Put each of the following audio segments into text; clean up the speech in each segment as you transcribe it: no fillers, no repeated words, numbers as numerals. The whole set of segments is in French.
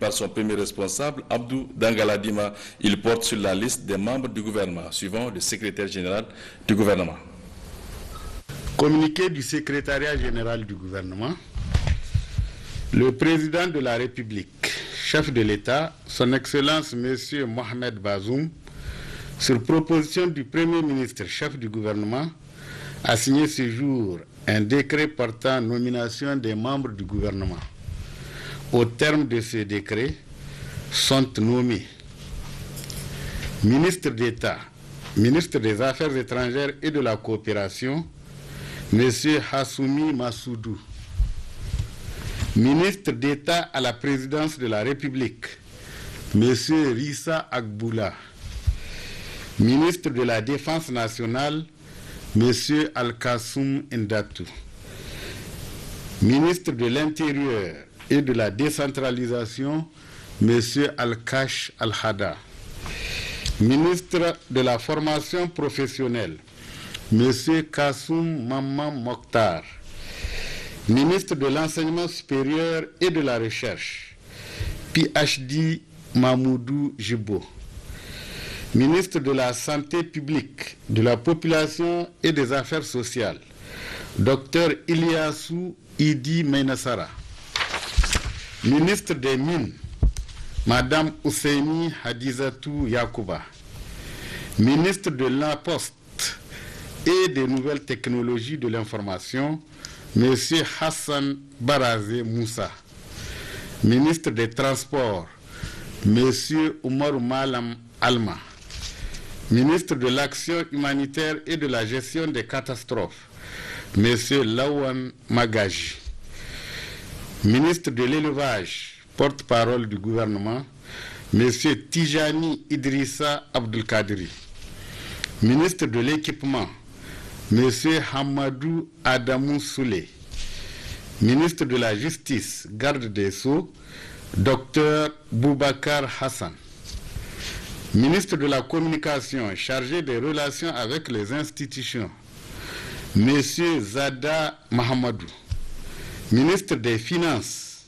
par son premier responsable, Abdou Dangaladima. Il porte sur la liste des membres du gouvernement, suivant le secrétaire général du gouvernement. Communiqué du secrétariat général du gouvernement. Le président de la République, chef de l'État, son Excellence M. Mohamed Bazoum, sur proposition du Premier ministre, chef du gouvernement, a signé ce jour un décret portant nomination des membres du gouvernement. Au terme de ce décret, sont nommés ministre d'État, ministre des Affaires étrangères et de la coopération, M. Hassoumi Massoudou, ministre d'État à la présidence de la République, M. Rissa Agboula, ministre de la Défense nationale, M. Al-Kassoum Ndatou, ministre de l'Intérieur et de la décentralisation, M. Al-Kash Al-Hada, ministre de la formation professionnelle, M. Kassoum Mamman Mokhtar, ministre de l'Enseignement supérieur et de la Recherche, PhD Mahmoudou Jibo, ministre de la Santé publique, de la Population et des Affaires sociales, Dr Ilyassou Idi Meinassara, ministre des Mines, Madame Ousseini Hadizatou Yakouba, ministre de la Poste et des Nouvelles Technologies de l'Information, M. Hassan Barazé Moussa, ministre des Transports, M. Oumarou Malam Alma, ministre de l'Action humanitaire et de la gestion des catastrophes, M. Lawan Magaji, ministre de l'Élevage, porte-parole du gouvernement, M. Tijani Idrissa Abdelkadri, ministre de l'Équipement, M. Hamadou Adamou Soulé, ministre de la Justice, garde des Sceaux, Dr Boubacar Hassan, ministre de la Communication chargé des relations avec les institutions, M. Zada Mahamadou, ministre des Finances,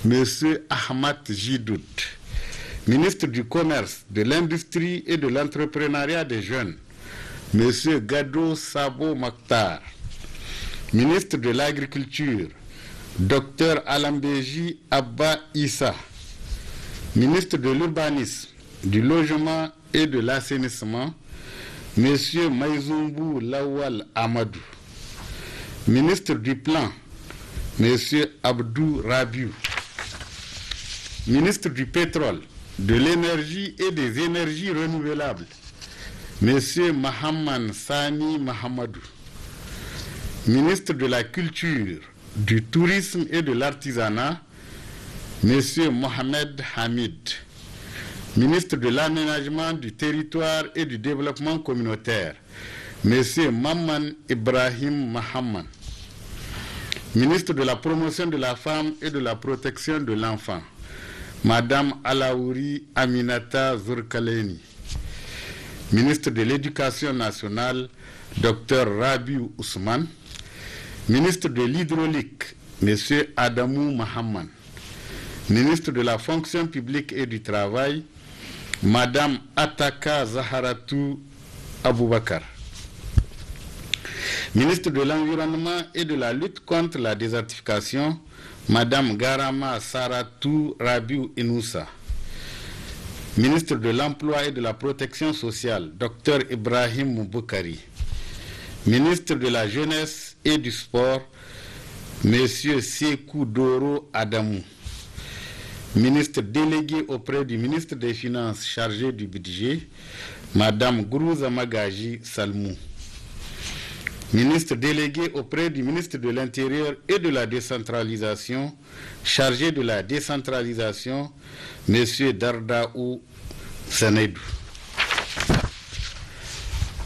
M. Ahmad Jidoud, ministre du Commerce, de l'Industrie et de l'Entrepreneuriat des Jeunes, M. Gado Sabo Makhtar, ministre de l'Agriculture, Dr Alambeji Abba Issa, ministre de l'Urbanisme, du Logement et de l'Assainissement, M. Maïzoumbou Lawal Amadou, ministre du Plan, M. Abdou Rabiou, ministre du Pétrole, de l'Énergie et des Énergies renouvelables, M. Mahaman Sani Mahamadou, ministre de la Culture, du Tourisme et de l'Artisanat, M. Mohamed Hamid, ministre de l'Aménagement du Territoire et du Développement communautaire, M. Mamman Ibrahim Mahaman, ministre de la Promotion de la Femme et de la Protection de l'Enfant, Madame Alaouri Aminata Zourkaleni, ministre de l'Éducation nationale, Dr Rabiou Ousmane, ministre de l'Hydraulique, M. Adamou Mahaman, ministre de la Fonction publique et du Travail, Madame Ataka Zaharatou Aboubakar, ministre de l'Environnement et de la lutte contre la désertification, Madame Garama Saratou Rabiou Inoussa, ministre de l'Emploi et de la Protection sociale, Dr Ibrahim Mouboukari, ministre de la Jeunesse et du Sport, M. Sekou Doro Adamou, ministre délégué auprès du ministre des Finances chargé du budget, Madame Gourouza Magaji Salmou, ministre délégué auprès du ministre de l'Intérieur et de la décentralisation, chargé de la décentralisation, M. Dardaou Seneidou.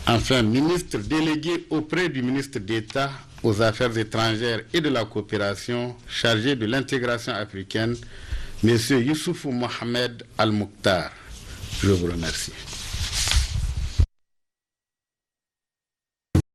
Enfin, ministre délégué auprès du ministre d'État aux Affaires étrangères et de la coopération, chargé de l'intégration africaine, M. Youssoufou Mohamed Al-Mokhtar. Je vous remercie.